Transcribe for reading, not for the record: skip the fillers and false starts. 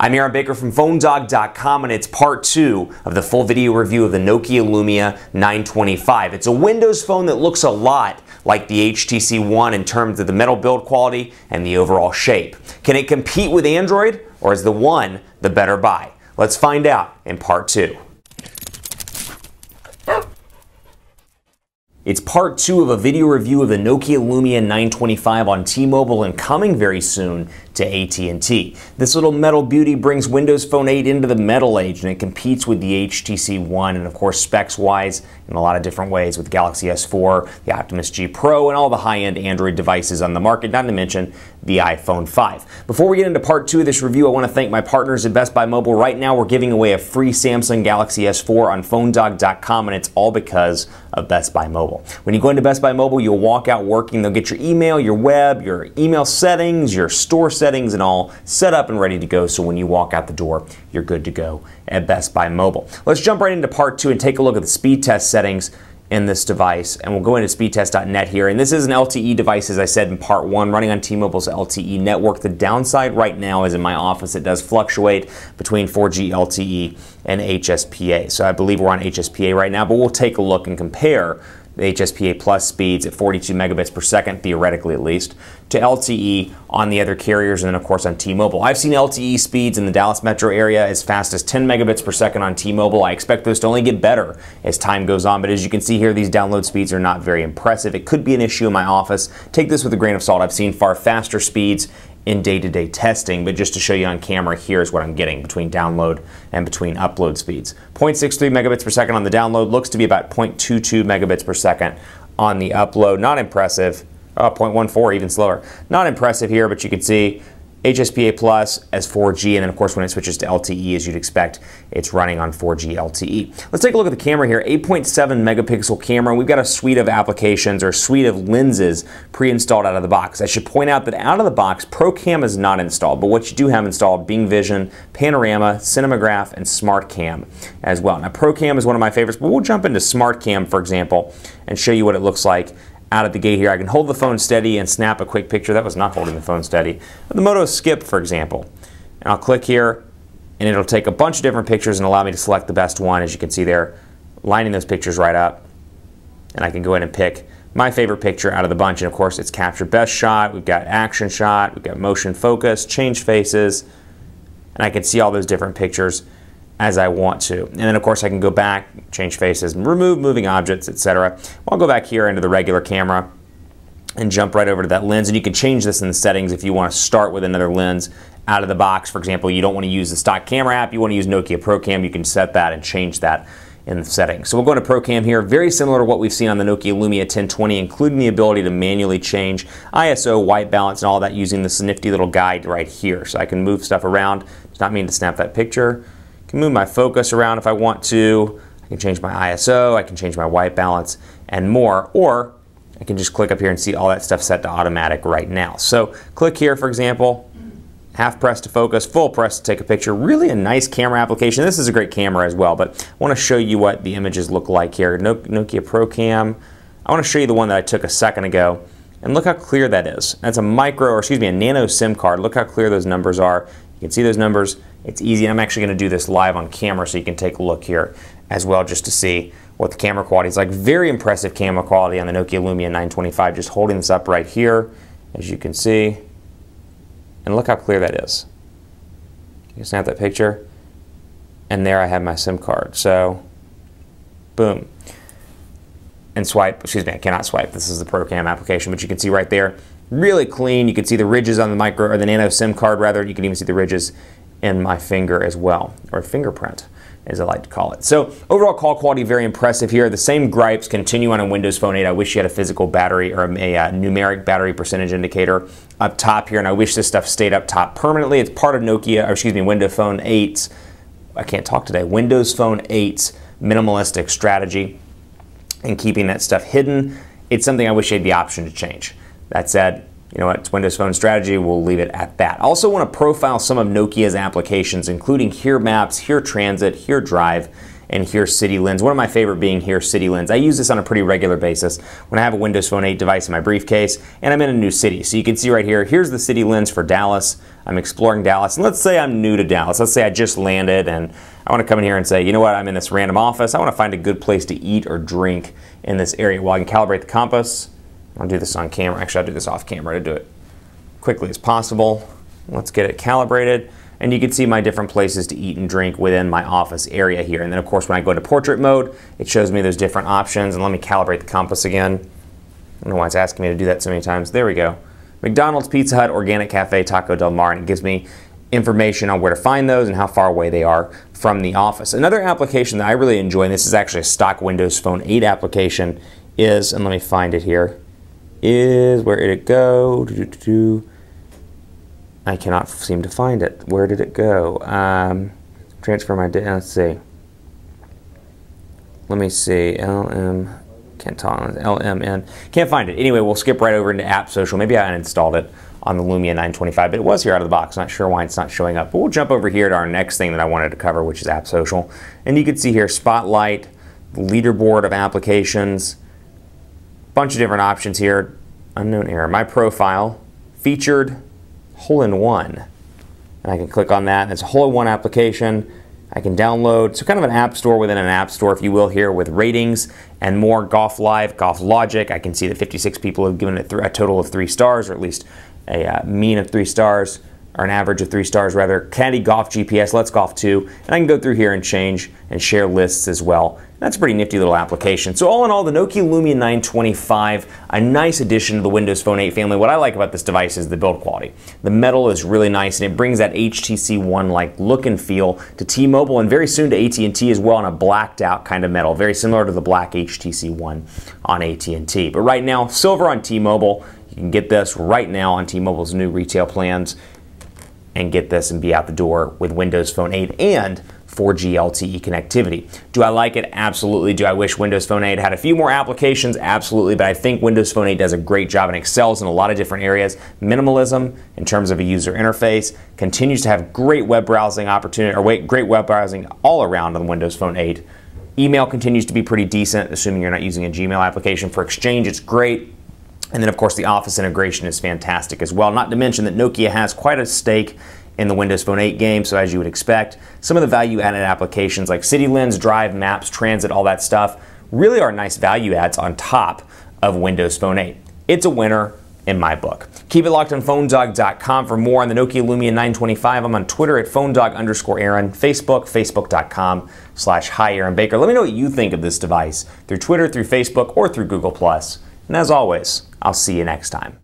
I'm Aaron Baker from PhoneDog.com, and it's part 2 of the full video review of the Nokia Lumia 925. It's a Windows phone that looks a lot like the HTC One in terms of the metal build quality and the overall shape. Can it compete with Android, or is the One the better buy? Let's find out in part 2. It's part 2 of a video review of the Nokia Lumia 925 on T-Mobile and coming very soon to AT&T. This little metal beauty brings Windows Phone 8 into the metal age, and it competes with the HTC One and of course specs-wise in a lot of different ways with Galaxy S4, the Optimus G Pro, and all the high-end Android devices on the market, not to mention the iPhone 5. Before we get into part 2 of this review, I want to thank my partners at Best Buy Mobile. Right now we're giving away a free Samsung Galaxy S4 on PhoneDog.com, and it's all because of Best Buy Mobile. When you go into Best Buy Mobile, you'll walk out working. They'll get your email, your web, your email settings, your store settings, and all set up and ready to go. So when you walk out the door, you're good to go at Best Buy Mobile. Let's jump right into part 2 and take a look at the speed test settings in this device, and we'll go into speedtest.net here. And this is an LTE device, as I said in part 1, running on T-Mobile's LTE network. The downside right now is in my office it does fluctuate between 4G LTE and HSPA. So I believe we're on HSPA right now, but we'll take a look and compare the HSPA plus speeds at 42 megabits per second, theoretically at least, to LTE on the other carriers, and then of course on T-Mobile. I've seen LTE speeds in the Dallas metro area as fast as 10 megabits per second on T-Mobile. I expect those to only get better as time goes on, but as you can see here, these download speeds are not very impressive. It could be an issue in my office. Take this with a grain of salt. I've seen far faster speeds in day-to-day testing, but just to show you on camera, here's what I'm getting between download and between upload speeds. 0.63 megabits per second on the download, looks to be about 0.22 megabits per second on the upload. Not impressive. 0.14, even slower. Not impressive here, but you can see HSPA plus as 4G, and then of course when it switches to LTE, as you'd expect, it's running on 4G LTE. Let's take a look at the camera here. 8.7 megapixel camera. We've got a suite of applications or a suite of lenses pre-installed out of the box. I should point out that out of the box, ProCam is not installed, but what you do have installed, Bing Vision, Panorama, Cinemagraph, and SmartCam as well. Now ProCam is one of my favorites, but we'll jump into SmartCam, for example, and show you what it looks like out of the gate here. I can hold the phone steady and snap a quick picture. That was not holding the phone steady. The Moto Skip, for example. And I'll click here, and it'll take a bunch of different pictures and allow me to select the best one, as you can see there, lining those pictures right up. And I can go in and pick my favorite picture out of the bunch. And of course, it's capture best shot. We've got action shot. We've got motion focus, change faces. And I can see all those different pictures as I want to. And then of course I can go back, change faces, remove moving objects, etc. I'll go back here into the regular camera and jump right over to that lens, and you can change this in the settings if you want to start with another lens out of the box. For example, you don't want to use the stock camera app, you want to use Nokia ProCam, you can set that and change that in the settings. So we'll go into ProCam here, very similar to what we've seen on the Nokia Lumia 1020, including the ability to manually change ISO, white balance, and all that using this nifty little guide right here. So I can move stuff around. Does not mean to snap that picture. I can move my focus around if I want to. I can change my ISO, I can change my white balance, and more. Or I can just click up here and see all that stuff set to automatic right now. So click here, for example, half press to focus, full press to take a picture. Really a nice camera application. This is a great camera as well, but I want to show you what the images look like here. Nokia ProCam. I want to show you the one that I took a second ago. And look how clear that is. That's a a nano SIM card. Look how clear those numbers are. You can see those numbers. It's easy. I'm actually going to do this live on camera so you can take a look here as well just to see what the camera quality is like. Very impressive camera quality on the Nokia Lumia 925. Just holding this up right here, as you can see. And look how clear that is. You can snap that picture. And there I have my SIM card. So, boom. And swipe. Excuse me, I cannot swipe. This is the ProCam application, but you can see right there, really clean. You can see the ridges on the nano SIM card rather. You can even see the ridges in my finger as well, or fingerprint, as I like to call it. So overall call quality very impressive here. The same gripes continue on a Windows Phone 8. I wish you had a physical battery or a numeric battery percentage indicator up top here, and I wish this stuff stayed up top permanently. It's part of Windows Phone 8's, I can't talk today, Windows Phone 8's minimalistic strategy and keeping that stuff hidden. It's something I wish you had the option to change. That said, you know what, it's Windows Phone strategy, we'll leave it at that. I also want to profile some of Nokia's applications, including Here Maps, Here Transit, Here Drive, and Here City Lens. One of my favorite being Here City Lens. I use this on a pretty regular basis when I have a Windows Phone 8 device in my briefcase and I'm in a new city. So you can see right here, here's the city lens for Dallas. I'm exploring Dallas, and let's say I'm new to Dallas. Let's say I just landed and I want to come in here and say, you know what, I'm in this random office. I want to find a good place to eat or drink in this area. Well, I can calibrate the compass. I'll do this on camera. Actually, I'll do this off camera to do it quickly as possible. Let's get it calibrated. And you can see my different places to eat and drink within my office area here. And then of course when I go into portrait mode, it shows me those different options. And let me calibrate the compass again. I don't know why it's asking me to do that so many times. There we go. McDonald's, Pizza Hut, Organic Cafe, Taco Del Mar, and it gives me information on where to find those and how far away they are from the office. Another application that I really enjoy, and this is actually a stock Windows Phone 8 application, is, and let me find it here, is, where did it go? I cannot seem to find it. Where did it go? Transfer my data. Let's see. Let me see. Can't talk. LMN. Can't find it. Anyway, we'll skip right over into App Social. Maybe I uninstalled it on the Lumia 925, but it was here out of the box. Not sure why it's not showing up. But we'll jump over here to our next thing that I wanted to cover, which is App Social. And you can see here Spotlight, the leaderboard of applications, bunch of different options here. Unknown error. My profile, featured, hole-in-one, and I can click on that, and it's a hole-in-one application. I can download, so kind of an app store within an app store, if you will, here with ratings and more. Golf Live, Golf Logic. I can see that 56 people have given it a total of 3 stars, or at least a mean of 3 stars, or an average of 3 stars rather. Caddy, Golf GPS, Let's Golf 2, and I can go through here and change and share lists as well. That's a pretty nifty little application. So all in all, the Nokia Lumia 925, a nice addition to the Windows Phone 8 family. What I like about this device is the build quality. The metal is really nice, and it brings that HTC One like look and feel to T-Mobile, and very soon to AT&T as well, on a blacked out kind of metal, very similar to the black HTC One on AT&T. But right now, silver on T-Mobile. You can get this right now on T-Mobile's new retail plans and get this and be out the door with Windows Phone 8 and 4G LTE connectivity. Do I like it? Absolutely. Do I wish Windows Phone 8 had a few more applications? Absolutely. But I think Windows Phone 8 does a great job and excels in a lot of different areas. Minimalism in terms of a user interface, continues to have great web browsing opportunity, or great web browsing all around on Windows Phone 8. Email continues to be pretty decent, assuming you're not using a Gmail application. For Exchange, it's great. And then of course the Office integration is fantastic as well. Not to mention that Nokia has quite a stake in the Windows Phone 8 game, so as you would expect, some of the value-added applications like City Lens, Drive, Maps, Transit, all that stuff really are nice value adds on top of Windows Phone 8. It's a winner in my book. Keep it locked on PhoneDog.com for more on the Nokia Lumia 925. I'm on Twitter at PhoneDog_Aaron, Facebook, Facebook.com/HiAaronBaker. Let me know what you think of this device through Twitter, through Facebook, or through Google+. And as always, I'll see you next time.